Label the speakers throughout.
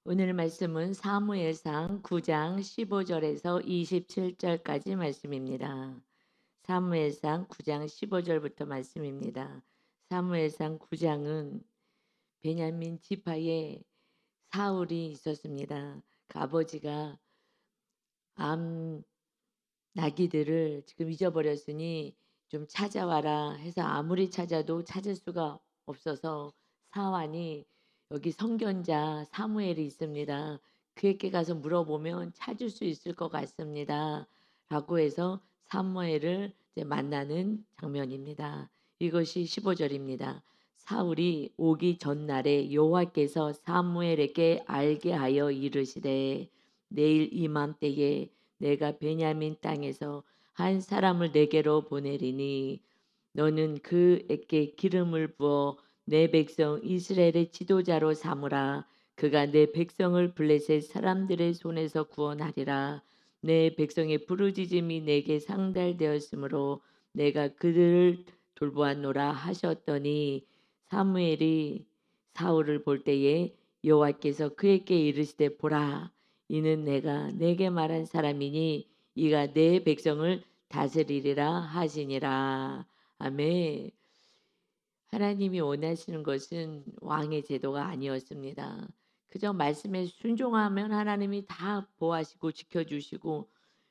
Speaker 1: 오늘 말씀은 사무엘상 9장 15절에서 27절까지 말씀입니다. 사무엘상 9장 15절부터 말씀입니다. 사무엘상 9장은 베냐민 지파에 사울이 있었습니다. 그 아버지가 암 나귀들을 지금 잊어버렸으니 좀 찾아와라 해서 아무리 찾아도 찾을 수가 없어서 사환이 여기 선견자 사무엘이 있습니다. 그에게 가서 물어보면 찾을 수 있을 것 같습니다. 라고 해서 사무엘을 이제 만나는 장면입니다. 이것이 15절입니다. 사울이 오기 전날에 여호와께서 사무엘에게 알게 하여 이르시되 내일 이맘때에 내가 베냐민 땅에서 한 사람을 내게로 보내리니 너는 그에게 기름을 부어 내 백성 이스라엘의 지도자로 삼으라. 그가 내 백성을 블레셋 사람들의 손에서 구원하리라. 내 백성의 부르짖음이 내게 상달되었으므로 내가 그들을 돌보았노라 하셨더니 사무엘이 사울을 볼 때에 여호와께서 그에게 이르시되 보라 이는 내가 내게 말한 사람이니 이가 내 백성을 다스리리라 하시니라. 아멘. 하나님이 원하시는 것은 왕의 제도가 아니었습니다. 그저 말씀에 순종하면 하나님이 다 보호하시고 지켜주시고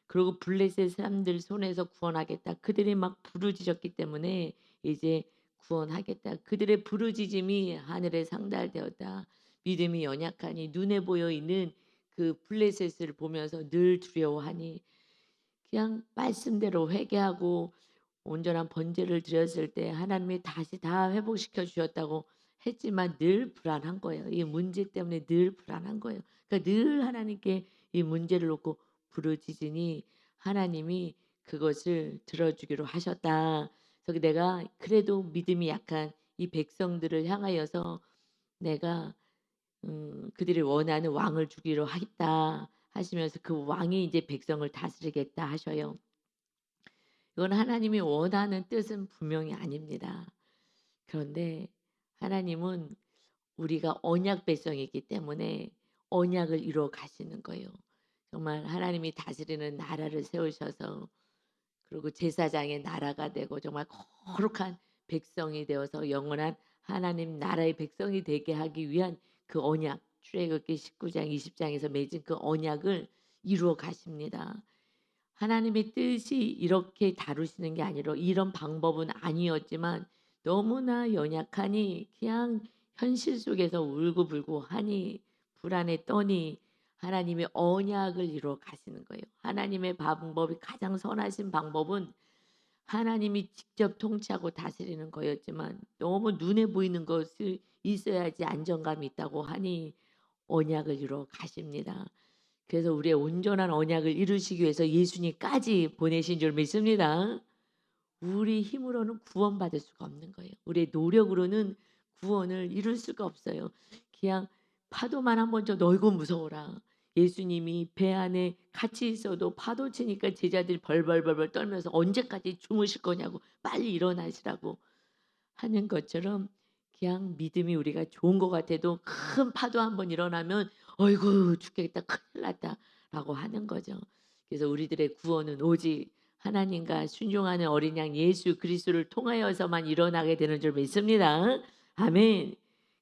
Speaker 1: 그리고 블레셋 사람들 손에서 구원하겠다. 그들이 막 부르짖었기 때문에 이제 구원하겠다. 그들의 부르짖음이 하늘에 상달되었다. 믿음이 연약하니 눈에 보여 있는 그 블레셋을 보면서 늘 두려워하니 그냥 말씀대로 회개하고 온전한 번제를 드렸을 때 하나님이 다시 다 회복시켜 주셨다고 했지만 늘 불안한 거예요. 이 문제 때문에 늘 불안한 거예요. 그러니까 늘 하나님께 이 문제를 놓고 부르짖으니 하나님이 그것을 들어주기로 하셨다. 그래서 내가 그래도 믿음이 약한 이 백성들을 향하여서 내가 그들이 원하는 왕을 주기로 하겠다 하시면서 그 왕이 이제 백성을 다스리겠다 하셔요. 이건 하나님이 원하는 뜻은 분명히 아닙니다. 그런데 하나님은 우리가 언약 백성이기 때문에 언약을 이루어 가시는 거예요. 정말 하나님이 다스리는 나라를 세우셔서 그리고 제사장의 나라가 되고 정말 거룩한 백성이 되어서 영원한 하나님 나라의 백성이 되게 하기 위한 그 언약 출애굽기 19장 20장에서 맺은 그 언약을 이루어 가십니다. 하나님의 뜻이 이렇게 다루시는 게 아니라 이런 방법은 아니었지만 너무나 연약하니 그냥 현실 속에서 울고불고 하니 불안에 떠니 하나님의 언약을 이루어 가시는 거예요. 하나님의 방법이 가장 선하신 방법은 하나님이 직접 통치하고 다스리는 거였지만 너무 눈에 보이는 것이 있어야지 안정감이 있다고 하니 언약을 이루어 가십니다. 그래서 우리의 온전한 언약을 이루시기 위해서 예수님까지 보내신 줄 믿습니다. 우리 힘으로는 구원받을 수가 없는 거예요. 우리의 노력으로는 구원을 이룰 수가 없어요. 그냥 파도만 한번 저 너희고 무서워라. 예수님이 배 안에 같이 있어도 파도 치니까 제자들이 벌벌벌벌 떨면서 언제까지 주무실 거냐고 빨리 일어나시라고 하는 것처럼 그냥 믿음이 우리가 좋은 것 같아도 큰 파도 한번 일어나면 어이구 죽겠다 큰일 났다라고 하는 거죠. 그래서 우리들의 구원은 오직 하나님과 순종하는 어린 양 예수 그리스도를 통하여서만 일어나게 되는 줄 믿습니다. 아멘.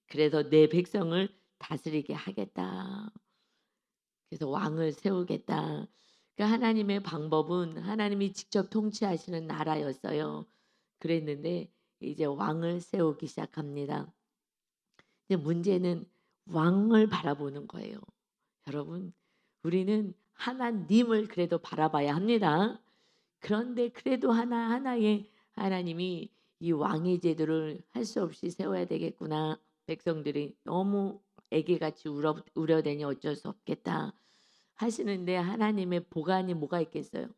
Speaker 1: 그래서 내 백성을 다스리게 하겠다. 그래서 왕을 세우겠다. 그러니까 하나님의 방법은 하나님이 직접 통치하시는 나라였어요. 그랬는데 이제 왕을 세우기 시작합니다. 이제 문제는 왕을 바라보는 거예요. 여러분, 우리는 하나님을 그래도 바라봐야 합니다. 그런데 그래도 하나하나의 하나님이 이 왕의 제도를 할 수 없이 세워야 되겠구나. 백성들이 너무 애기같이 우려대니 어쩔 수 없겠다 하시는데 하나님의 보관이 뭐가 있겠어요?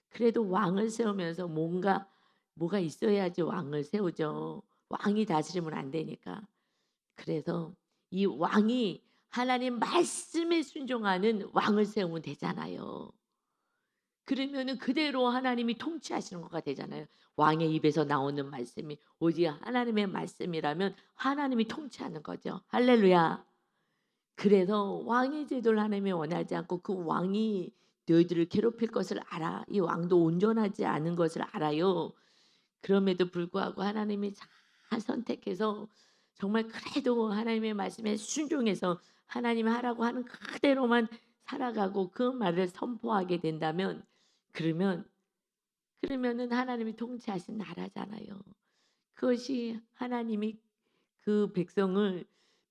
Speaker 1: 그래도 왕을 세우면서 뭐가 있어야지 왕을 세우죠. 왕이 다스리면 안 되니까. 그래서 이 왕이 하나님 말씀에 순종하는 왕을 세우면 되잖아요. 그러면은 그대로 하나님이 통치하시는 거가 되잖아요. 왕의 입에서 나오는 말씀이 오직 하나님의 말씀이라면 하나님이 통치하는 거죠. 할렐루야. 그래서 왕의 제도를 하나님이 원하지 않고 그 왕이 너희들을 괴롭힐 것을 알아. 이 왕도 온전하지 않은 것을 알아요. 그럼에도 불구하고 하나님이 잘 선택해서 정말 그래도 하나님의 말씀에 순종해서 하나님이 하라고 하는 그대로만 살아가고 그 말을 선포하게 된다면 그러면 그러면은 하나님이 통치하신 나라잖아요. 그것이 하나님이 그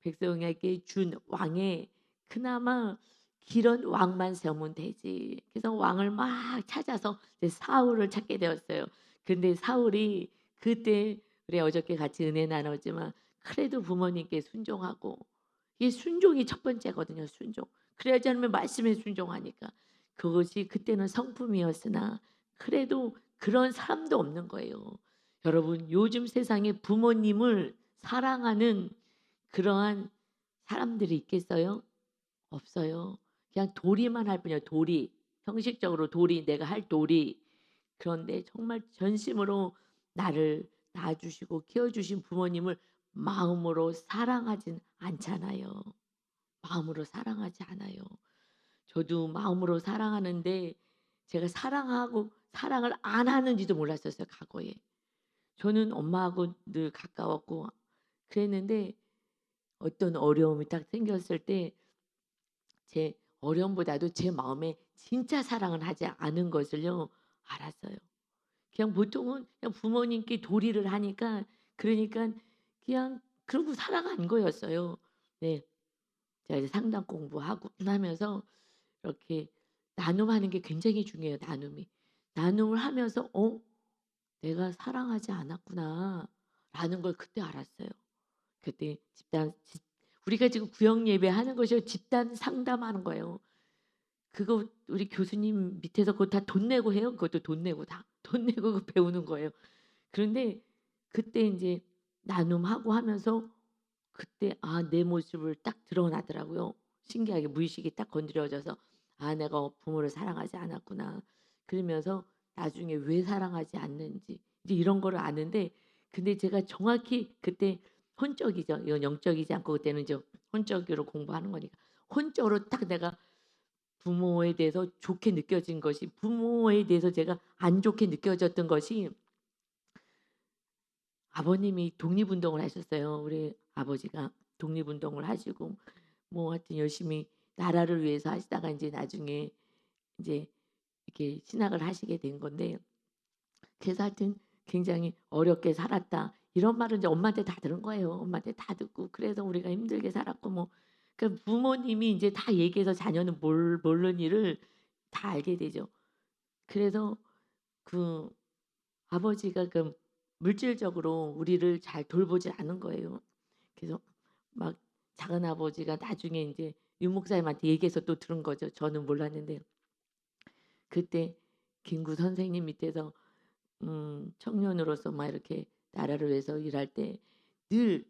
Speaker 1: 백성에게 준 왕의 그나마 길은 왕만 세우면 되지. 그래서 왕을 막 찾아서 이제 사울을 찾게 되었어요. 근데 사울이 그때 우리 어저께 같이 은혜 나눴지만 그래도 부모님께 순종하고 이 순종이 첫 번째거든요. 순종. 그래야지 않으면 말씀에 순종하니까 그것이 그때는 성품이었으나 그래도 그런 사람도 없는 거예요. 여러분 요즘 세상에 부모님을 사랑하는 그러한 사람들이 있겠어요? 없어요. 그냥 도리만 할 뿐이에요. 도리. 형식적으로 도리, 내가 할 도리. 그런데 정말 전심으로 나를 낳아주시고 키워주신 부모님을 마음으로 사랑하진 않잖아요. 마음으로 사랑하지 않아요. 저도 마음으로 사랑하는데 제가 사랑하고 사랑을 안 하는지도 몰랐었어요. 과거에. 저는 엄마하고 늘 가까웠고 그랬는데 어떤 어려움이 딱 생겼을 때 제 어려움보다도 제 마음에 진짜 사랑을 하지 않은 것을요 알았어요. 그냥 보통은 그냥 부모님께 도리를 하니까 그러니까 그냥 그러고 살아간 거였어요. 네. 제가 이제 상담 공부하고 하면서 이렇게 나눔하는 게 굉장히 중요해요, 나눔이. 나눔을 하면서 '내가 사랑하지 않았구나.'라는 걸 그때 알았어요. 그때 우리가 지금 구역 예배하는 것이 집단 상담하는 거예요. 그거 우리 교수님 밑에서 그거 다 돈 내고 해요. 그것도 돈 내고 다. 돈 내고 그거 배우는 거예요. 그런데 그때 인제 나눔하고 하면서 그때 내 모습을 딱 드러나더라고요. 신기하게 무의식이 딱 건드려져서 '아 내가 부모를 사랑하지 않았구나.' 그러면서 나중에 왜 사랑하지 않는지 이제 이런 거를 아는데 근데 제가 정확히 그때 혼적이죠. 이건 영적이지 않고 그때는 이제 혼적으로 공부하는 거니까. 혼적으로 딱 내가 부모에 대해서 좋게 느껴진 것이 부모에 대해서 제가 안 좋게 느껴졌던 것이 아버님이 독립운동을 하셨어요. 우리 아버지가 독립운동을 하시고 뭐 하여튼 열심히 나라를 위해서 하시다가 인제 나중에 인제 이렇게 신학을 하시게 된 건데 그래서 하여튼 굉장히 "어렵게 살았다." 이런 말을 이제 엄마한테 다 들은 거예요. 엄마한테 다 듣고 그래서 우리가 힘들게 살았고 뭐 그러니까 부모님이 인제 다 얘기해서 자녀는 모르는 일을 다 알게 되죠. 그래서 그 아버지가 그 물질적으로 우리를 잘 돌보지 않은 거예요. 그래서 막 작은아버지가 나중에 인제 윤 목사님한테 얘기해서 또 들은 거죠. 저는 몰랐는데 그때 김구 선생님 밑에서 청년으로서 막 이렇게 나라를 위해서 일할 때 늘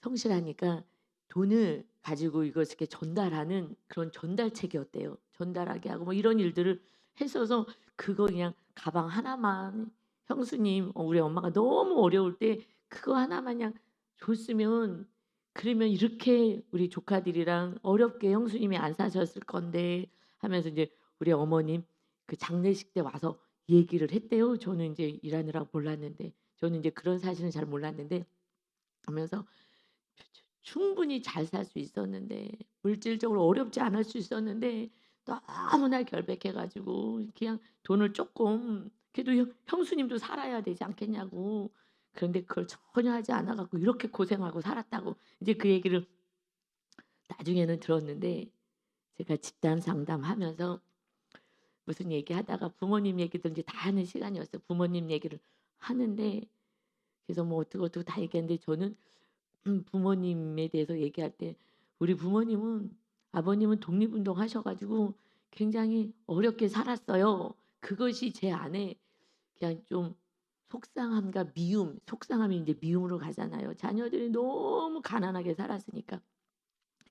Speaker 1: 성실하니까 돈을 가지고 이것을 이렇게 전달하는 그런 전달책이었대요. 전달하게 하고 뭐 이런 일들을 했어서 그거 그냥 가방 하나만 형수님 우리 엄마가 너무 어려울 때 그거 하나만 그냥 줬으면 그러면 이렇게 우리 조카들이랑 어렵게 형수님이 안 사셨을 건데 하면서 이제 우리 어머님 그 장례식 때 와서 얘기를 했대요. 저는 인제 일하느라 몰랐는데. 저는 인제 그런 사실은 잘 몰랐는데 하면서 충분히 잘 살 수 있었는데 물질적으로 어렵지 않을 수 있었는데 너무나 결백해 가지고 그냥 돈을 쪼끔 그래도 형수님도 살아야 되지 않겠냐고. 그런데 그걸 전혀 하지 않아 갖고 이렇게 고생하고 살았다고 이제 그 얘기를 나중에는 들었는데 제가 집단 상담하면서 무슨 얘기하다가 부모님 얘기도 인제 다 하는 시간이었어요. 부모님 얘기를 하는데 그래서 뭐 어떡어떡 다 얘기했는데 저는 부모님에 대해서 얘기할 때 우리 부모님은 아버님은 독립운동 하셔 가지고 굉장히 어렵게 살았어요. 그것이 제 안에 그냥 좀 속상함과 미움, 속상함이 인제 미움으로 가잖아요. 자녀들이 너무 가난하게 살았으니까.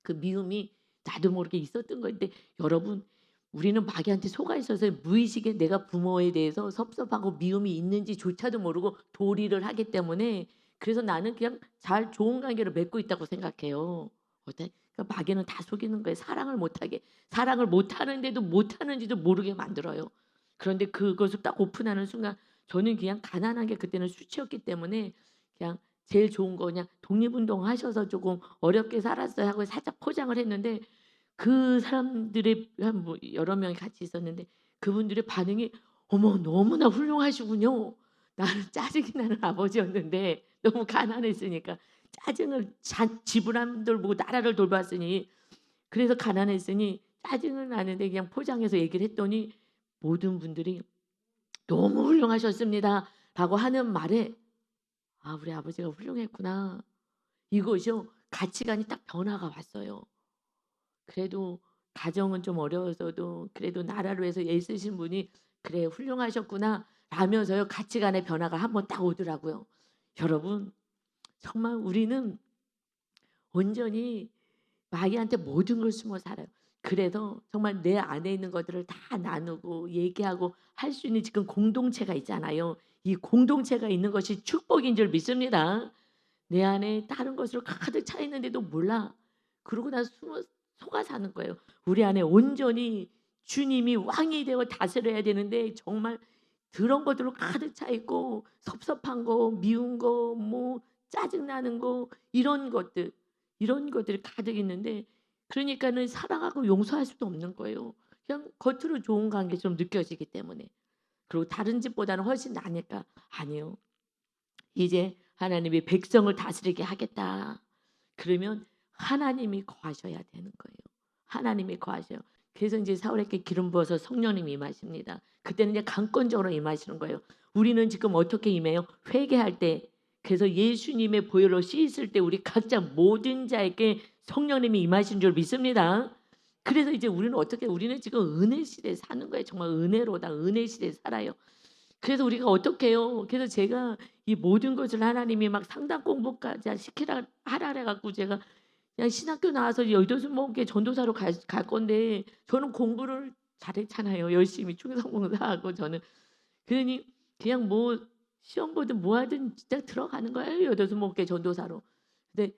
Speaker 1: 그 미움이 나도 모르게 있었던 건데 여러분 우리는 마귀한테 속아 있어서 무의식에 내가 부모에 대해서 섭섭하고 미움이 있는지조차도 모르고 도리를 하기 때문에 그래서 나는 그냥 잘 좋은 관계를 맺고 있다고 생각해요. 어때? 그러니까 마귀는 다 속이는 거예요. 사랑을 못하게. 사랑을 못하는데도 못하는지도 모르게 만들어요. 그런데 그것을 딱 오픈하는 순간 저는 그냥 가난한 게 그때는 수치였기 때문에 그냥 제일 좋은 거 그냥 독립운동 하셔서 조금 어렵게 살았어요 하고 살짝 포장을 했는데 그 사람들의 한 뭐 여러 명이 같이 있었는데 그분들의 반응이 "어머 너무나 훌륭하시군요." 나는 짜증이 나는 아버지였는데 너무 가난했으니까 짜증을 지불함들 보고 나라를 돌봤으니 그래서 가난했으니 짜증은 나는데 그냥 포장해서 얘기를 했더니 모든 분들이 "너무 훌륭하셨습니다."라고 하는 말에 '아 우리 아버지가 훌륭했구나.' 이것이요. 가치관이 딱 변화가 왔어요. 그래도 가정은 좀 어려워서도 그래도 나라를 위해서 애쓰신 분이 '그래 훌륭하셨구나.' 라면서요 가치관의 변화가 한번 딱 오더라고요. 여러분 정말 우리는 온전히 마귀한테 모든 걸 숨어 살아요. 그래서 정말 내 안에 있는 것들을 다 나누고 얘기하고 할 수 있는 지금 공동체가 있잖아요. 이 공동체가 있는 것이 축복인 줄 믿습니다. 내 안에 다른 것으로 가득 차 있는데도 몰라. 그러고 나서 숨어 속아 사는 거예요. 우리 안에 온전히 주님이 왕이 되어 다스려야 되는데 정말 그런 것들로 가득 차 있고 섭섭한 거, 미운 거, 뭐 짜증 나는 거 이런 것들이 가득 있는데 그러니까는 사랑하고 용서할 수도 없는 거예요. 그냥 겉으로 좋은 관계처럼 느껴지기 때문에. 그리고 다른 집보다는 훨씬 나으니까 아니요. 이제 하나님이 백성을 다스리게 하겠다. 그러면 하나님이 거하셔야 되는 거예요. 하나님이 거하셔요. 그래서 이제 사울에게 기름 부어서 성령님이 임하십니다. 그때는 이제 강권적으로 임하시는 거예요. 우리는 지금 어떻게 임해요? 회개할 때. 그래서 예수님의 보혈로 씻을 때 우리 각자 모든 자에게 성령님이 임하신 줄 믿습니다. 그래서 이제 우리는 지금 은혜 시대에 사는 거예요. 정말 은혜로다. 은혜 시대에 살아요. 그래서 우리가 어떻게 해요? 그래서 제가 이 모든 것을 하나님이 막 상담 공부까지 시키라 하라 그래 갖고 제가 그냥 신학교 나와서 여의도서 목에 전도사로 갈 건데 저는 공부를 잘했잖아요. 열심히 충성봉사하고 저는. 그러니 그냥 뭐 시험 보든 뭐 하든 진짜 들어가는 거예요. 여의도서 목에 전도사로.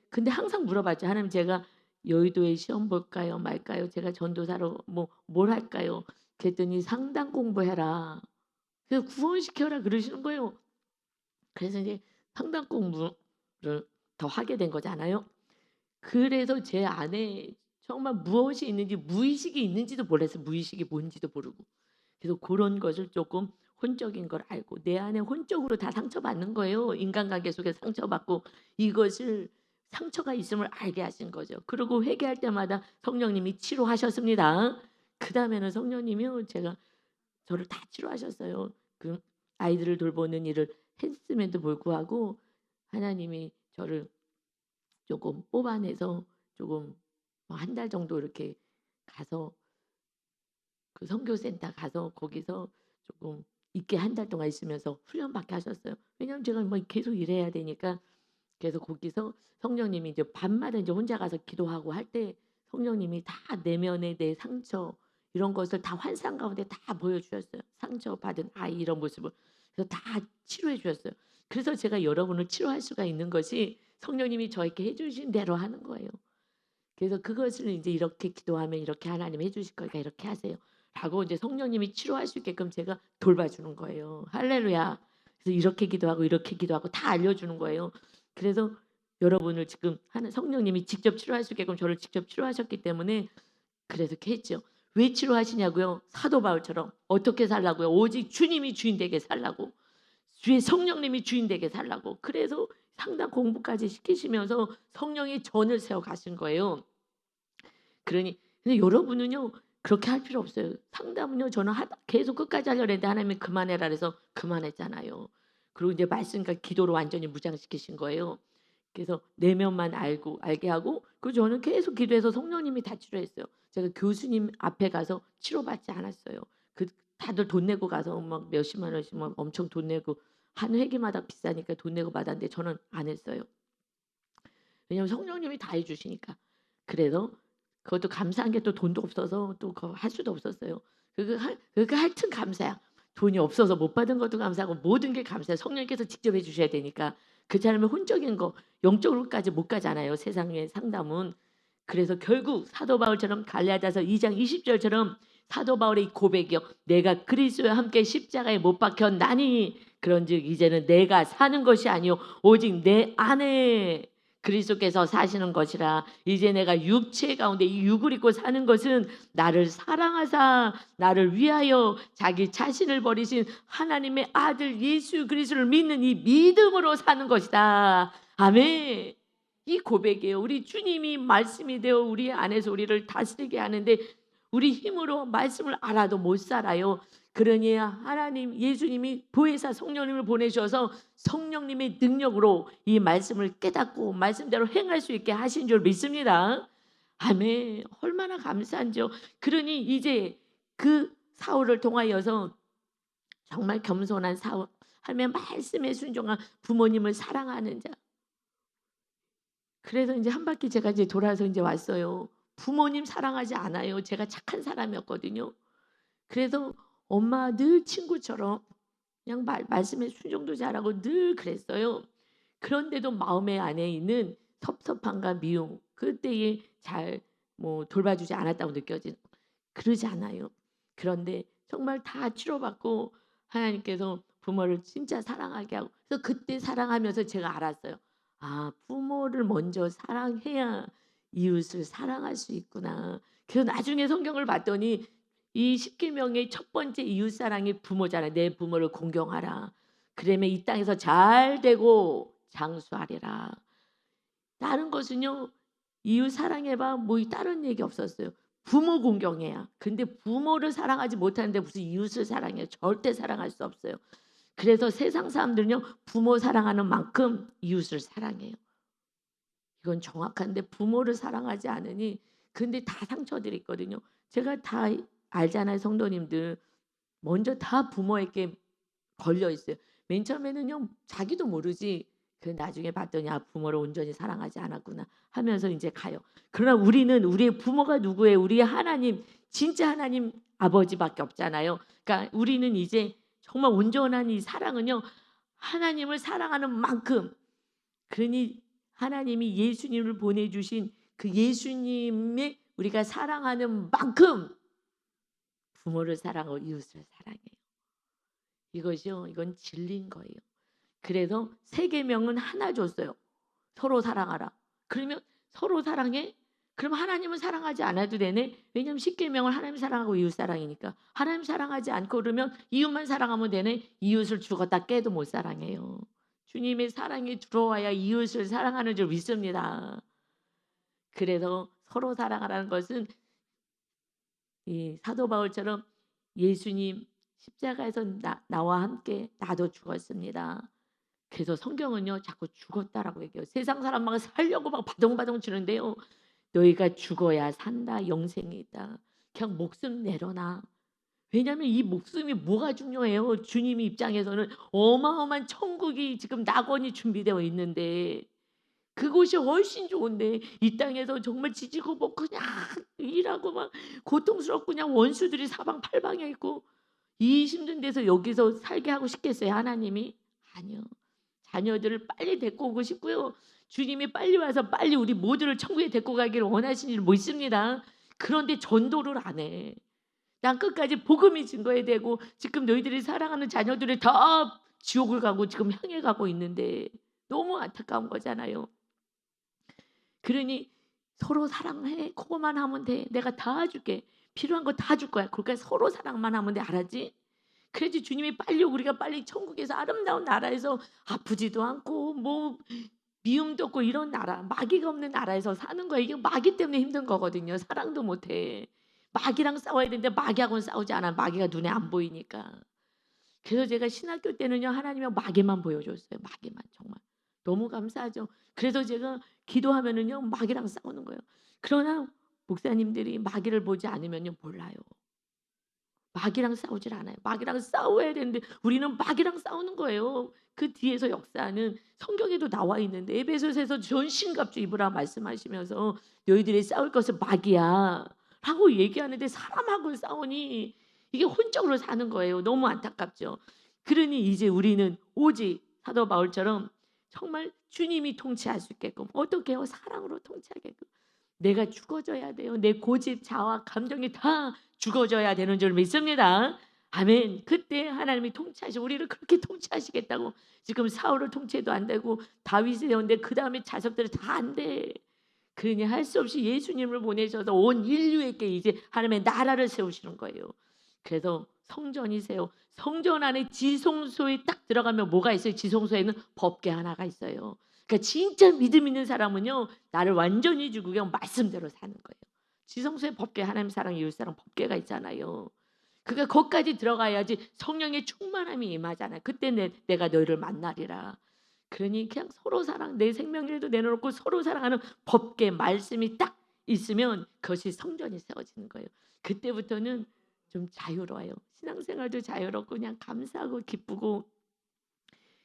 Speaker 1: 근데 항상 물어봤죠. 하나님 제가 여의도에 시험 볼까요? 말까요? 제가 전도사로 뭐 뭘 할까요? 그랬더니 상담 공부해라. 그래서 구원시켜라 그러시는 거예요. 그래서 이제 상담 공부를 더 하게 된 거잖아요. 그래서 제 안에 정말 무엇이 있는지 무의식이 있는지도 몰랐어요. 무의식이 뭔지도 모르고. 그래서 그런 것을 조금 혼적인 걸 알고 내 안에 혼적으로 다 상처받는 거예요. 인간관계 속에 상처받고 이것을 상처가 있음을 알게 하신 거죠. 그리고 회개할 때마다 성령님이 치료하셨습니다. 그다음에는 성령님이요. 제가 저를 다 치료하셨어요. 그 아이들을 돌보는 일을 했음에도 불구하고 하나님이 저를 조금 뽑아내서 조금 뭐 한 달 정도 이렇게 가서 그 선교센터 가서 거기서 조금 있게 한 달 동안 있으면서 훈련받게 하셨어요. 왜냐하면 제가 뭐 계속 일해야 되니까. 그래서 거기서 성령님이 이제 밤마다 이제 혼자 가서 기도하고 할 때 성령님이 다 내면의 내 상처 이런 것을 다 환상 가운데 다 보여주셨어요. 상처받은 아이 이런 모습을. 그래서 다 치료해 주셨어요. 그래서 제가 여러분을 치료할 수가 있는 것이 성령님이 저에게 해 주신 대로 하는 거예요. 그래서 그것을 이제 이렇게 기도하면 이렇게 하나님이 해 주실 거니까 이렇게 하세요. 라고 이제 성령님이 치료할 수 있게끔 제가 돌봐주는 거예요. 할렐루야. 그래서 이렇게 기도하고 다 알려주는 거예요. 그래서 여러분을 지금 하는 성령님이 직접 치료할 수 있게끔 저를 직접 치료하셨기 때문에 그래서 이렇게 했죠. 왜 치료하시냐고요? 사도 바울처럼 어떻게 살라고요? 오직 주님이 주인 되게 살라고. 주의 성령님이 주인 되게 살라고. 그래서 상담 공부까지 시키시면서 성령의 전을 세워 가신 거예요. 근데 여러분은요 그렇게 할 필요 없어요. 상담은요 저는 계속 끝까지 하려고 했는데 하나님이 그만해라 그래서 그만했잖아요. 그리고 이제 말씀과 기도로 완전히 무장시키신 거예요. 그래서 내면만 알게 하고 그 저는 계속 기도해서 성령님이 다 치료했어요. 제가 교수님 앞에 가서 치료받지 않았어요. 그 다들 돈 내고 가서 막 몇십만 원씩 막 엄청 돈 내고 한 회기마다 비싸니까 돈 내고 받았는데 저는 안 했어요. 왜냐하면 성령님이 다 해주시니까. 그래서 그것도 감사한 게 또 돈도 없어서 또 그거 할 수도 없었어요. 그거 하여튼 감사야. 돈이 없어서 못 받은 것도 감사하고 모든 게 감사해요. 성령께서 직접 해주셔야 되니까. 그렇지 않으면 혼적인 거 영적으로까지 못 가잖아요. 세상의 상담은. 그래서 결국 사도 바울처럼 갈라디아서 2장 20절처럼 사도 바울의 고백이요. 내가 그리스도와 함께 십자가에 못 박혔나니 그런즉 이제는 내가 사는 것이 아니요 오직 내 안에 그리스도께서 사시는 것이라. 이제 내가 육체 가운데 이 육을 입고 사는 것은 나를 사랑하사 나를 위하여 자기 자신을 버리신 하나님의 아들 예수 그리스도를 믿는 이 믿음으로 사는 것이다. 아멘. 이 고백이에요. 우리 주님이 말씀이 되어 우리 안에서 우리를 다스리게 하는데 우리 힘으로 말씀을 알아도 못 살아요. 그러니 하나님 예수님이 보혜사 성령님을 보내셔서 성령님의 능력으로 이 말씀을 깨닫고 말씀대로 행할 수 있게 하신 줄 믿습니다. 아멘. 얼마나 감사한지요. 그러니 이제 그 사울을 통하여서 정말 겸손한 사울, 하나님의 말씀에 순종한 부모님을 사랑하는 자. 그래서 이제 한 바퀴 제가 이제 돌아서 이제 왔어요. 부모님 사랑하지 않아요. 제가 착한 사람이었거든요. 그래서 엄마 늘 친구처럼 그냥 말씀에 순종도 잘하고 늘 그랬어요. 그런데도 마음의 안에 있는 섭섭함과 미움, 그때에 잘 돌봐주지 않았다고 느껴지는 그러지 않아요. 그런데 정말 다 치료받고 하나님께서 부모를 진짜 사랑하게 하고 그래서 그때 사랑하면서 제가 알았어요. 아, 부모를 먼저 사랑해야 이웃을 사랑할 수 있구나. 그래서 나중에 성경을 봤더니 이 십계명의 첫 번째 이웃 사랑이 부모잖아요. 내 부모를 공경하라. 그러면 이 땅에서 잘 되고 장수하리라. 다른 것은요. 이웃 사랑해봐 뭐 다른 얘기 없었어요. 부모 공경해야. 근데 부모를 사랑하지 못하는데 무슨 이웃을 사랑해요. 절대 사랑할 수 없어요. 그래서 세상 사람들은요. 부모 사랑하는 만큼 이웃을 사랑해요. 이건 정확한데 부모를 사랑하지 않으니 근데 다 상처들이 있거든요. 제가 다 알잖아요. 성도님들. 먼저 다 부모에게 걸려 있어요. 맨 처음에는요. 자기도 모르지. 그 나중에 봤더니 아 부모를 온전히 사랑하지 않았구나 하면서 이제 가요. 그러나 우리는 우리의 부모가 누구예요? 우리의 하나님 진짜 하나님 아버지밖에 없잖아요. 그러니까 우리는 이제 정말 온전한 이 사랑은요. 하나님을 사랑하는 만큼 그러니 하나님이 예수님을 보내주신 그 예수님의 우리가 사랑하는 만큼 부모를 사랑하고 이웃을 사랑해요. 이것이요. 이건 진리인 거예요. 그래서 세 계명은 하나 줬어요. 서로 사랑하라. 그러면 서로 사랑해? 그럼 하나님은 사랑하지 않아도 되네. 왜냐하면 십계명은 하나님 사랑하고 이웃 사랑이니까. 하나님 사랑하지 않고 그러면 이웃만 사랑하면 되네. 이웃을 죽었다 깨도 못 사랑해요. 주님의 사랑이 들어와야 이웃을 사랑하는 줄 믿습니다. 그래서 서로 사랑하라는 것은 이 사도 바울처럼 예수님 십자가에서 나와 함께 나도 죽었습니다. 그래서 성경은요 자꾸 죽었다라고 얘기해요. 세상 사람 막 살려고 막 바동바동 치는데요. 너희가 죽어야 산다. 영생이 있다. 그냥 목숨 내려놔. 왜냐하면 이 목숨이 뭐가 중요해요. 주님 입장에서는 어마어마한 천국이 지금 낙원이 준비되어 있는데 그곳이 훨씬 좋은데 이 땅에서 정말 지지고 뭐 그냥 일하고 막 고통스럽고 그냥 원수들이 사방팔방에 있고 이 힘든 데서 여기서 살게 하고 싶겠어요 하나님이? 아니요. 자녀들을 빨리 데리고 오고 싶고요. 주님이 빨리 와서 빨리 우리 모두를 천국에 데리고 가기를 원하시는 줄 믿습니다. 그런데 전도를 안 해. 난 끝까지 복음이 증거해야 되고 지금 너희들이 사랑하는 자녀들이 다 지옥을 가고 지금 향해 가고 있는데 너무 안타까운 거잖아요. 그러니 서로 사랑해. 그거만 하면 돼. 내가 다 줄게. 필요한 거 다 줄 거야. 그러니까 서로 사랑만 하면 돼. 알았지? 그래야지 주님이 빨리 우리가 빨리 천국에서 아름다운 나라에서 아프지도 않고 뭐 미움도 없고 이런 나라 마귀가 없는 나라에서 사는 거야. 이게 마귀 때문에 힘든 거거든요. 사랑도 못해. 마귀랑 싸워야 되는데 마귀하고는 싸우지 않아. 마귀가 눈에 안 보이니까. 그래서 제가 신학교 때는요. 하나님의 마귀만 보여줬어요. 마귀만 정말. 너무 감사하죠. 그래서 제가 기도하면은요. 마귀랑 싸우는 거예요. 그러나 목사님들이 마귀를 보지 않으면요. 몰라요. 마귀랑 싸우질 않아요. 마귀랑 싸워야 되는데 우리는 마귀랑 싸우는 거예요. 그 뒤에서 역사는 성경에도 나와 있는데 에베소서에서 전신갑주 입으라 말씀하시면서 너희들이 싸울 것은 마귀야 라고 얘기하는데 사람하고 싸우니 이게 혼적으로 사는 거예요. 너무 안타깝죠. 그러니 이제 우리는 오직 사도 바울처럼 정말 주님이 통치할 수 있게끔 어떻게 해요? 사랑으로 통치하게끔 내가 죽어져야 돼요. 내 고집, 자아, 감정이 다 죽어져야 되는 줄 믿습니다. 아멘. 그때 하나님이 통치하시고 우리를 그렇게 통치하시겠다고. 지금 사울을 통치해도 안 되고 다윗이 되었는데 그 다음에 자손들이 다 안 돼. 그러니 할 수 없이 예수님을 보내셔서 온 인류에게 이제 하나님의 나라를 세우시는 거예요. 그래서 성전이세요. 성전 안에 지성소에 딱 들어가면 뭐가 있어요? 지성소에는 법궤 하나가 있어요. 그러니까 진짜 믿음 있는 사람은요, 나를 완전히 주고 그냥 말씀대로 사는 거예요. 지성소에 법궤, 하나님 사랑, 이웃 사랑 법궤가 있잖아요. 그러니까 거기까지 들어가야지 성령의 충만함이 임하잖아요. 그때 내가 너희를 만나리라. 그러니 그냥 서로 사랑, 내 생명일도 내놓고 서로 사랑하는 법궤 말씀이 딱 있으면 그것이 성전이 세워지는 거예요. 그때부터는 좀 자유로워요. 신앙생활도 자유롭고 그냥 감사하고 기쁘고.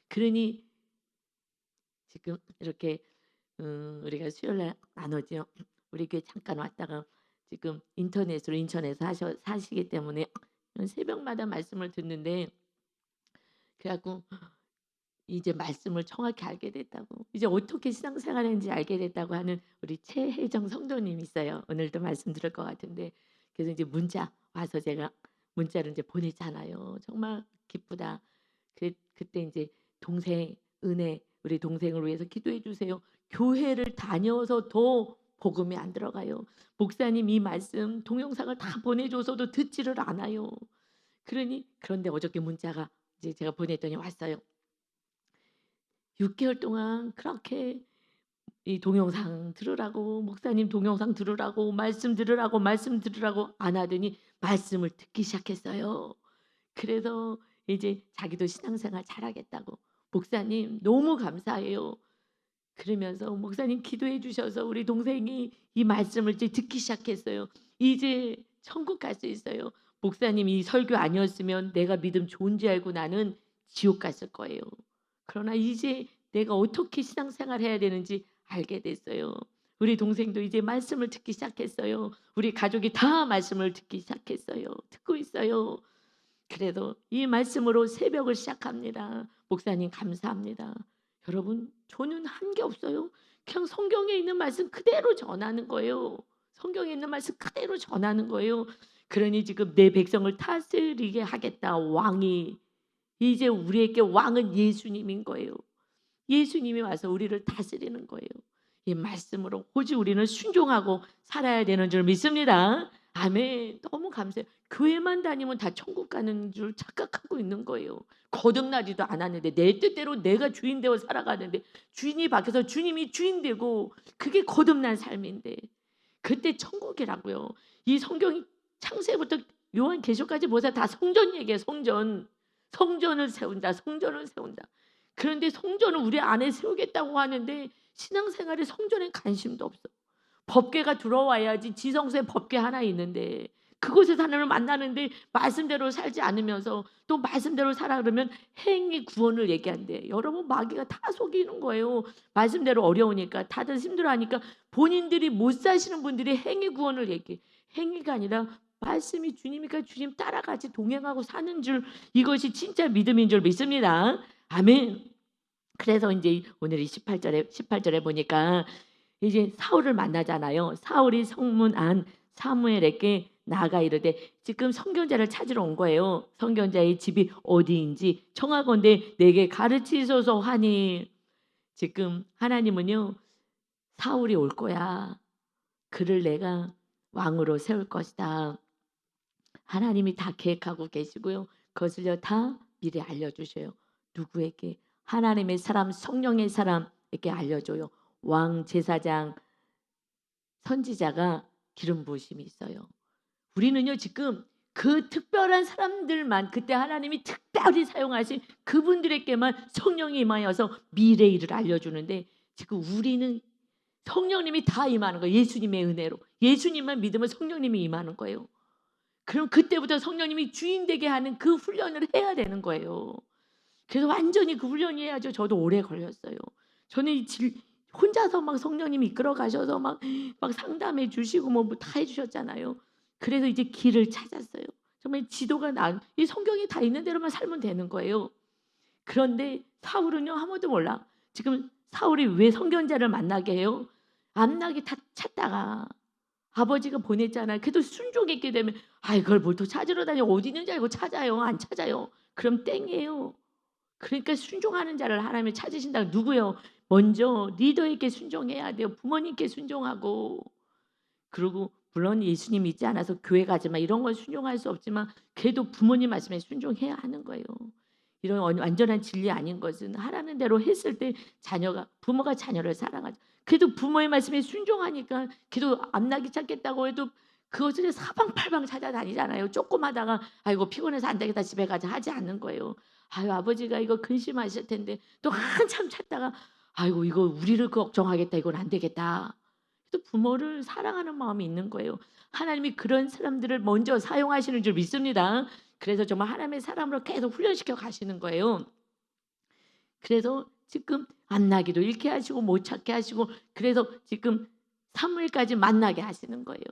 Speaker 1: 그러니 지금 이렇게 우리가 수요일날 나누죠. 우리 교회 잠깐 왔다가 지금 인터넷으로 인천에서 사시기 때문에 새벽마다 말씀을 듣는데, 그래갖고 이제 말씀을 정확히 알게 됐다고, 이제 어떻게 신앙생활하는지 알게 됐다고 하는 우리 최혜정 성도님이 있어요. 오늘도 말씀 들을 것 같은데, 그래서 이제 문자 와서 제가 문자를 이제 보냈잖아요. 정말 기쁘다. 그때 이제 동생 은혜, 우리 동생을 위해서 기도해 주세요. 교회를 다녀서 더 복음이 안 들어가요. 목사님 이 말씀 동영상을 다 보내줘서도 듣지를 않아요. 그런데 어저께 문자가 이제 제가 보냈더니 왔어요. 6개월 동안 그렇게 이 동영상 들으라고, 목사님 동영상 들으라고, 말씀 들으라고 안 하더니 말씀을 듣기 시작했어요. 그래서 이제 자기도 신앙생활 잘하겠다고. 목사님 너무 감사해요. 그러면서 목사님 기도해 주셔서 우리 동생이 이 말씀을 이제 듣기 시작했어요. 이제 천국 갈 수 있어요. 목사님 이 설교 아니었으면 내가 믿음 좋은지 알고 나는 지옥 갔을 거예요. 그러나 이제 내가 어떻게 신앙생활 해야 되는지 알게 됐어요. 우리 동생도 이제 말씀을 듣기 시작했어요. 우리 가족이 다 말씀을 듣기 시작했어요. 듣고 있어요. 그래도 이 말씀으로 새벽을 시작합니다. 목사님 감사합니다. 여러분, 저는 한 게 없어요. 그냥 성경에 있는 말씀 그대로 전하는 거예요. 성경에 있는 말씀 그대로 전하는 거예요. 그러니 지금 내 백성을 다스리게 하겠다. 왕이 이제 우리에게 왕은 예수님인 거예요. 예수님이 와서 우리를 다스리는 거예요. 이 말씀으로 오직 우리는 순종하고 살아야 되는 줄 믿습니다. 아멘. 너무 감사해요. 교회만 다니면 다 천국 가는 줄 착각하고 있는 거예요. 거듭나지도 않았는데 내 뜻대로 내가 주인 되어 살아가는데, 주인이 바뀌어서 주님이 주인 되고, 그게 거듭난 삶인데 그때 천국이라고요. 이 성경이 창세부터 요한계시록까지 보세요. 다 성전 얘기예요. 성전을 세운다. 성전을 세운다. 그런데 성전을 우리 안에 세우겠다고 하는데 신앙생활에 성전에 관심도 없어. 법궤가 들어와야지. 지성소에 법궤 하나 있는데 그곳에서 하나님을 만나는데 말씀대로 살지 않으면서 또 말씀대로 살아 그러면 행위 구원을 얘기한대. 여러분, 마귀가 다 속이는 거예요. 말씀대로 어려우니까 다들 힘들어하니까 본인들이 못 사시는 분들이 행위 구원을 얘기해. 행위가 아니라 말씀이 주님이니까 주님 따라가지 동행하고 사는 줄, 이것이 진짜 믿음인 줄 믿습니다. 아멘. 그래서 이제 오늘 18절에 보니까 이제 사울을 만나잖아요. 사울이 성문 안 사무엘에게 나아가 이르되, 지금 선견자를 찾으러 온 거예요. 선견자의 집이 어디인지 청하건대 내게 가르치소서 하니, 지금 하나님은요, 사울이 올 거야. 그를 내가 왕으로 세울 것이다. 하나님이 다 계획하고 계시고요. 그것을요 다 미리 알려주셔요. 누구에게? 하나님의 사람, 성령의 사람에게 알려줘요. 왕, 제사장, 선지자가 기름 부으심이 있어요. 우리는요 지금 그 특별한 사람들만, 그때 하나님이 특별히 사용하신 그분들에게만 성령이 임하여서 미래의 일을 알려주는데, 지금 우리는 성령님이 다 임하는 거예요. 예수님의 은혜로. 예수님만 믿으면 성령님이 임하는 거예요. 그럼 그때부터 성령님이 주인 되게 하는 그 훈련을 해야 되는 거예요. 그래서 완전히 그 훈련이 해야죠. 저도 오래 걸렸어요. 저는 혼자서 막 성령님이 이끌어 가셔서 막 상담해 주시고 뭐 다 해주셨잖아요. 그래서 이제 길을 찾았어요. 정말 지도가 이 성경이 다 있는 대로만 살면 되는 거예요. 그런데 사울은요 아무도 몰라. 지금 사울이 왜 선견자를 만나게 해요? 암나기 다 찾다가 아버지가 보냈잖아요. 그래도 순종했게 되면 아이 그걸 뭘 또 찾으러 다녀. 어디 있는지 알고 찾아요. 안 찾아요. 그럼 땡이에요. 그러니까 순종하는 자를 하나님이 찾으신다. 누구요? 먼저 리더에게 순종해야 돼요. 부모님께 순종하고. 그리고 물론 예수님 믿지 않아서 교회 가지 마 이런 건 순종할 수 없지만 그래도 부모님 말씀에 순종해야 하는 거예요. 이런 완전한 진리 아닌 것은 하라는 대로 했을 때 부모가 자녀를 사랑하죠. 그래도 부모의 말씀에 순종하니까 그래도 암나기 찾겠다고 해도 그것을 사방팔방 찾아다니잖아요. 조금 하다가 아이고 피곤해서 안 되겠다 집에 가자 하지 않는 거예요. 아유 아버지가 이거 근심하실 텐데 또 한참 찾다가 아이고 이거 우리를 걱정하겠다 이건 안 되겠다. 또 부모를 사랑하는 마음이 있는 거예요. 하나님이 그런 사람들을 먼저 사용하시는 줄 믿습니다. 그래서 정말 하나님의 사람으로 계속 훈련시켜 가시는 거예요. 그래서 지금 만나기도 잃게 하시고 못 찾게 하시고 그래서 지금 사무엘까지 만나게 하시는 거예요.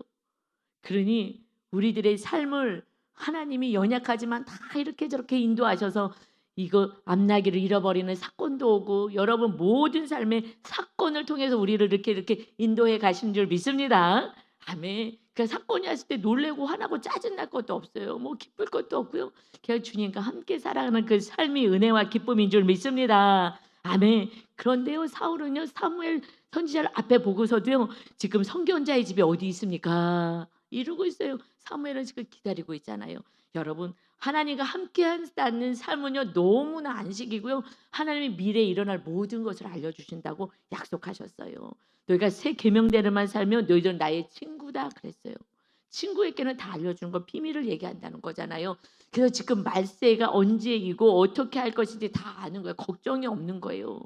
Speaker 1: 그러니 우리들의 삶을 하나님이 연약하지만 다 이렇게 저렇게 인도하셔서 이거 암나기를 잃어버리는 사건도 오고 여러분 모든 삶의 사건을 통해서 우리를 이렇게 인도해 가신 줄 믿습니다. 아멘. 그러니까 사건이 왔을 때 놀래고 화나고 짜증날 것도 없어요. 뭐 기쁠 것도 없고요. 그냥 주님과 함께 살아가는 그 삶이 은혜와 기쁨인 줄 믿습니다. 아멘. 그런데요 사울은요 사무엘 선지자를 앞에 보고서도요 지금 선견자의 집이 어디 있습니까? 이러고 있어요. 사무엘은 지금 기다리고 있잖아요. 여러분 하나님과 함께 한다는 삶은요 너무나 안식이고요. 하나님이 미래에 일어날 모든 것을 알려주신다고 약속하셨어요. 너희가 새 계명대로만 살면 너희들은 나의 친구다 그랬어요. 친구에게는 다 알려주는 건 비밀을 얘기한다는 거잖아요. 그래서 지금 말세가 언제이고 어떻게 할 것인지 다 아는 거예요. 걱정이 없는 거예요.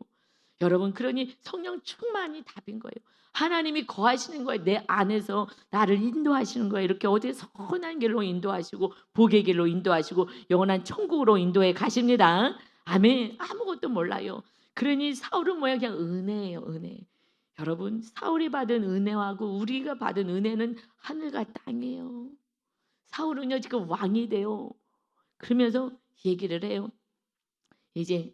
Speaker 1: 여러분 그러니 성령 충만이 답인 거예요. 하나님이 거하시는 거예요. 내 안에서 나를 인도하시는 거예요. 이렇게 어디 선한 길로 인도하시고 복의 길로 인도하시고 영원한 천국으로 인도해 가십니다. 아멘. 아무것도 몰라요. 그러니 사울은 뭐야? 그냥 은혜예요. 은혜. 여러분 사울이 받은 은혜하고 우리가 받은 은혜는 하늘과 땅이에요. 사울은요 지금 왕이 돼요. 그러면서 얘기를 해요. 이제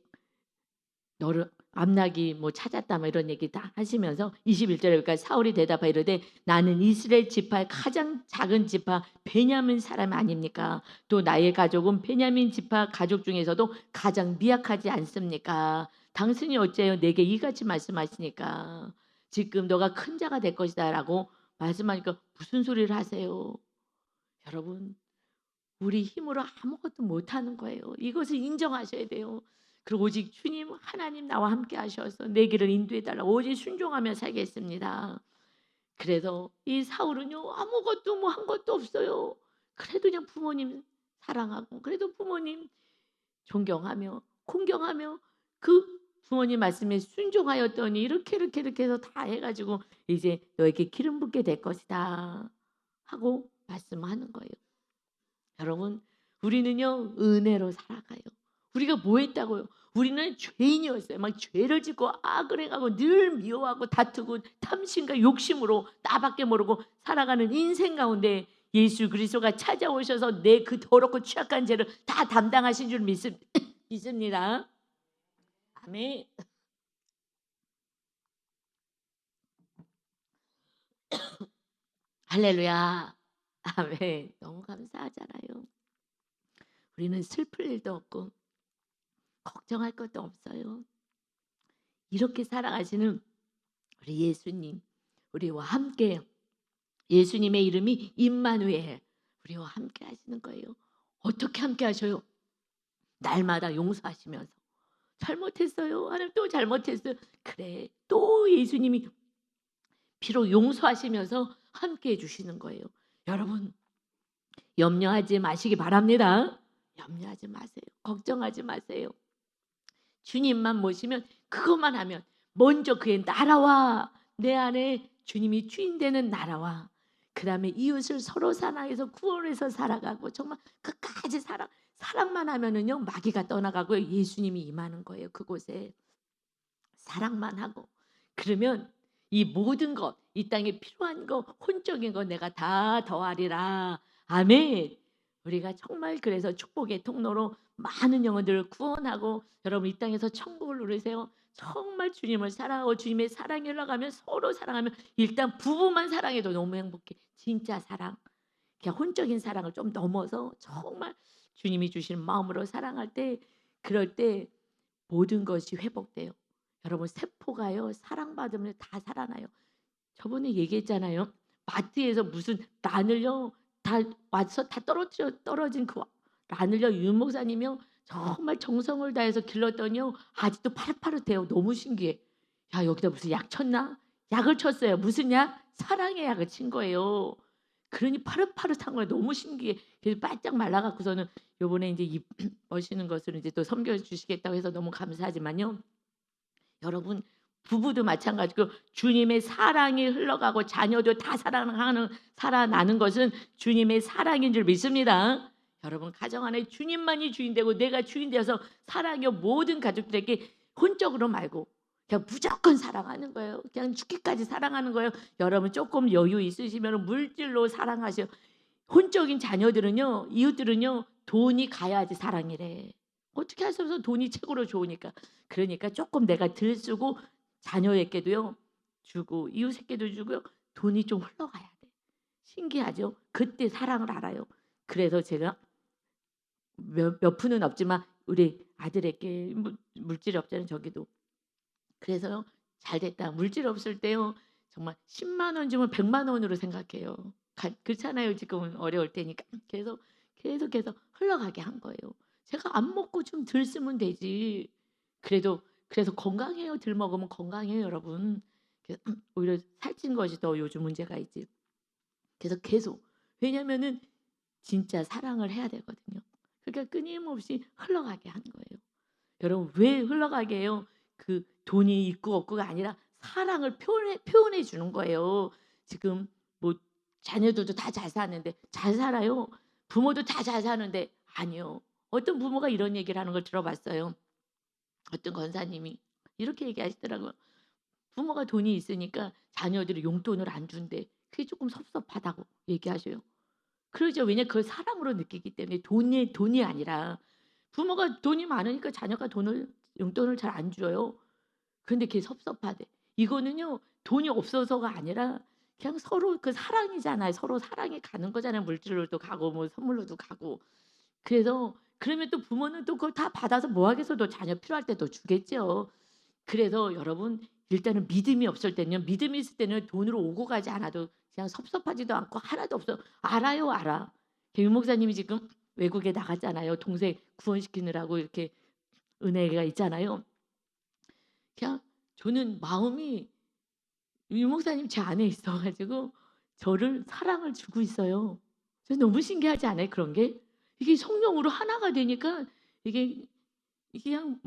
Speaker 1: 너를 암나기 뭐 찾았다 뭐 이런 얘기 다 하시면서 21절에 그러니까 사울이 대답하여 이르되 나는 이스라엘 지파의 가장 작은 지파 베냐민 사람 아닙니까? 또 나의 가족은 베냐민 지파 가족 중에서도 가장 미약하지 않습니까? 당신이 어째요 내게 이같이 말씀하시니까 지금 너가 큰 자가 될 것이다 라고 말씀하니까 무슨 소리를 하세요? 여러분 우리 힘으로 아무것도 못하는 거예요. 이것을 인정하셔야 돼요. 그리고 오직 주님 하나님 나와 함께 하셔서 내 길을 인도해 달라 오직 순종하며 살겠습니다. 그래서 이 사울은요 아무것도 뭐 한 것도 없어요. 그래도 그냥 부모님 사랑하고 그래도 부모님 존경하며 공경하며 그 부모님 말씀에 순종하였더니 이렇게 해서 다 해가지고 이제 너에게 기름 붓게 될 것이다 하고 말씀하는 거예요. 여러분 우리는요 은혜로 살아가요. 우리가 뭐 했다고요? 우리는 죄인이었어요. 막 죄를 짓고 악을 해가고 늘 미워하고 다투고 탐심과 욕심으로 나밖에 모르고 살아가는 인생 가운데 예수 그리스도가 찾아오셔서 내 그 더럽고 취약한 죄를 다 담당하신 줄 믿습니다. 아멘. 할렐루야. 아멘. 너무 감사하잖아요. 우리는 슬플 일도 없고 걱정할 것도 없어요. 이렇게 살아가시는 우리 예수님, 우리와 함께 예수님의 이름이 임마누엘, 우리와 함께 하시는 거예요. 어떻게 함께 하셔요? 날마다 용서하시면서 잘못했어요. 하나님 또 잘못했어요. 그래 또 예수님이 비록 용서하시면서 함께 해주시는 거예요. 여러분 염려하지 마시기 바랍니다. 염려하지 마세요. 걱정하지 마세요. 주님만 모시면 그것만 하면 먼저 그의 나라와 내 안에 주님이 주인 되는 나라와 그 다음에 이웃을 서로 사랑해서 구원해서 살아가고 정말 끝까지 사랑만 하면은요 마귀가 떠나가고 예수님이 임하는 거예요. 그곳에 사랑만 하고 그러면 이 모든 것 이 땅에 필요한 거 혼적인 거 내가 다 더하리라. 아멘. 우리가 정말 그래서 축복의 통로로 많은 영혼들을 구원하고 여러분 이 땅에서 천국을 누리세요. 정말 주님을 사랑하고 주님의 사랑이 흘러가면 서로 사랑하면 일단 부부만 사랑해도 너무 행복해. 진짜 사랑. 그냥 혼적인 사랑을 좀 넘어서 정말 주님이 주시는 마음으로 사랑할 때 그럴 때 모든 것이 회복돼요. 여러분 세포가요 사랑받으면 다 살아나요. 저번에 얘기했잖아요. 마트에서 무슨 란을요 다 와서 다 떨어진 그 란을요 윤 목사님이요 정말 정성을 다해서 길렀더니요 아직도 파릇파릇해요. 너무 신기해. 야 여기다 무슨 약 쳤나? 약을 쳤어요. 무슨 약? 사랑의 약을 친 거예요. 그러니 파릇파릇한 거예요. 너무 신기해. 그래서 바짝 말라갖고서는 요번에 이제 이 멋있는 것을 이제 또 섬겨주시겠다고 해서 너무 감사하지만요. 여러분 부부도 마찬가지고 주님의 사랑이 흘러가고 자녀도 다 살아나는 것은 주님의 사랑인 줄 믿습니다. 여러분 가정 안에 주님만이 주인 되고 내가 주인 되어서 사랑의 모든 가족들에게 혼적으로 말고 그냥 무조건 사랑하는 거예요. 그냥 죽기까지 사랑하는 거예요. 여러분 조금 여유 있으시면 물질로 사랑하셔. 혼적인 자녀들은요, 이웃들은요, 돈이 가야지 사랑이래. 어떻게 할 수 없어 돈이 최고로 좋으니까. 그러니까 조금 내가 들 쓰고 자녀에게도요 주고 이웃에게도 주고요 돈이 좀 흘러가야 돼. 신기하죠? 그때 사랑을 알아요. 그래서 제가 몇 푼은 없지만 우리 아들에게 물질이 없잖아요 저기도. 그래서요 잘 됐다. 물질 없을 때요 정말 10만 원 주면 100만 원으로 생각해요. 그렇잖아요 지금은 어려울 때니까. 그래서 계속해서 흘러가게 한 거예요. 제가 안 먹고 좀 덜 쓰면 되지. 그래서 건강해요. 덜 먹으면 건강해요 여러분. 그래서 오히려 살찐 것이 더 요즘 문제가 있지. 그래서 계속 왜냐면은 진짜 사랑을 해야 되거든요. 그러니까 끊임없이 흘러가게 한 거예요. 여러분 왜 흘러가게 해요? 그 돈이 있고 없고가 아니라 사랑을 표현해 주는 거예요. 지금 뭐 자녀들도 다 잘 사는데 잘 살아요. 부모도 다 잘 사는데 아니요. 어떤 부모가 이런 얘기를 하는 걸 들어봤어요. 어떤 권사님이 이렇게 얘기하시더라고요. 부모가 돈이 있으니까 자녀들이 용돈을 안 준대. 그게 조금 섭섭하다고 얘기하셔요. 그러죠. 왜냐 그걸 사랑으로 느끼기 때문에 돈이 아니라 부모가 돈이 많으니까 자녀가 용돈을 잘 안 줘요. 그런데 그게 섭섭하대. 이거는요 돈이 없어서가 아니라 그냥 서로 그 사랑이잖아요. 서로 사랑이 가는 거잖아요. 물질로도 가고 뭐 선물로도 가고. 그래서 그러면 또 부모는 또 그걸 다 받아서 뭐 하겠어. 또 자녀 필요할 때 또 주겠죠. 그래서 여러분 일단은 믿음이 없을 때는요. 믿음이 있을 때는 돈으로 오고 가지 않아도 그냥 섭섭하지도 않고 하나도 없어. 알아요, 알아. 유 목사님이 지금 외국에 나갔잖아요. 동생 구원시키느라고 이렇게 은혜가 있잖아요. 그냥 저는 마음이 유 목사님 제 안에 있어가지고 저를 사랑을 주고 있어요. 저 너무 신기하지 않아요? 그런 게 이게 성령으로 하나가 되니까 이게 그냥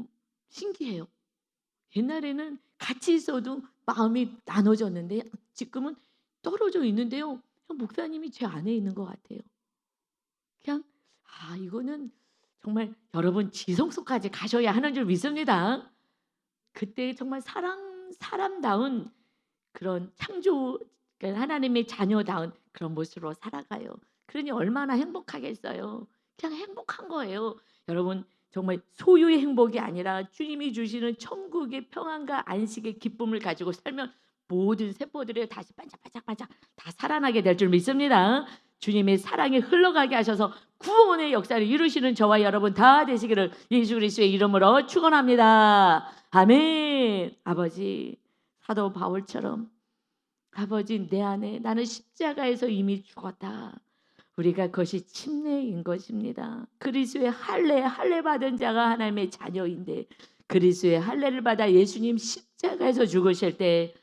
Speaker 1: 신기해요. 옛날에는 같이 있어도 마음이 나눠졌는데 지금은 떨어져 있는데요. 그냥 목사님이 제 안에 있는 것 같아요. 그냥 이거는 정말 여러분 지성소까지 가셔야 하는 줄 믿습니다. 그때 정말 사람다운 그런 그러니까 하나님의 자녀다운 그런 모습으로 살아가요. 그러니 얼마나 행복하겠어요. 그냥 행복한 거예요. 여러분 정말 소유의 행복이 아니라 주님이 주시는 천국의 평안과 안식의 기쁨을 가지고 살면 모든 세포들이 다시 반짝반짝반짝 다 살아나게 될 줄 믿습니다. 주님의 사랑이 흘러가게 하셔서 구원의 역사를 이루시는 저와 여러분 다 되시기를 예수 그리스도의 이름으로 축원합니다. 아멘. 아버지 사도 바울처럼 아버지 내 안에 나는 십자가에서 이미 죽었다. 우리가 그것이 침례인 것입니다. 그리스도의 할례 받은 자가 하나님의 자녀인데 그리스도의 할례를 받아 예수님 십자가에서 죽으실 때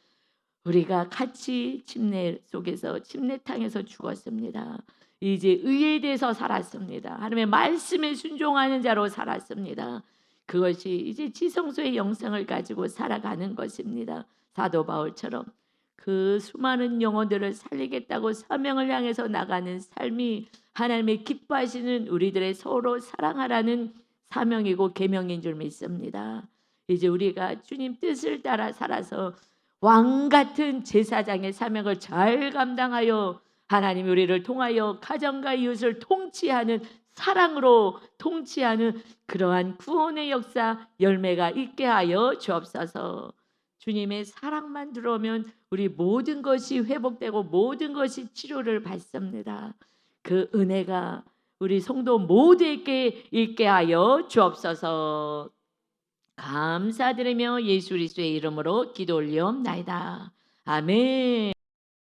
Speaker 1: 우리가 같이 침례 속에서 침례탕에서 죽었습니다. 이제 의에 대해서 살았습니다. 하나님의 말씀에 순종하는 자로 살았습니다. 그것이 이제 지성소의 영성을 가지고 살아가는 것입니다. 사도 바울처럼 그 수많은 영혼들을 살리겠다고 사명을 향해서 나가는 삶이 하나님의 기뻐하시는 우리들의 서로 사랑하라는 사명이고 계명인 줄 믿습니다. 이제 우리가 주님 뜻을 따라 살아서 왕 같은 제사장의 사명을 잘 감당하여 하나님 우리를 통하여 가정과 이웃을 통치하는 사랑으로 통치하는 그러한 구원의 역사 열매가 있게 하여 주옵소서. 주님의 사랑만 들어오면 우리 모든 것이 회복되고 모든 것이 치료를 받습니다. 그 은혜가 우리 성도 모두에게 있게 하여 주옵소서. 감사드리며 예수 그리스도의 이름으로 기도 올리옵나이다. 아멘.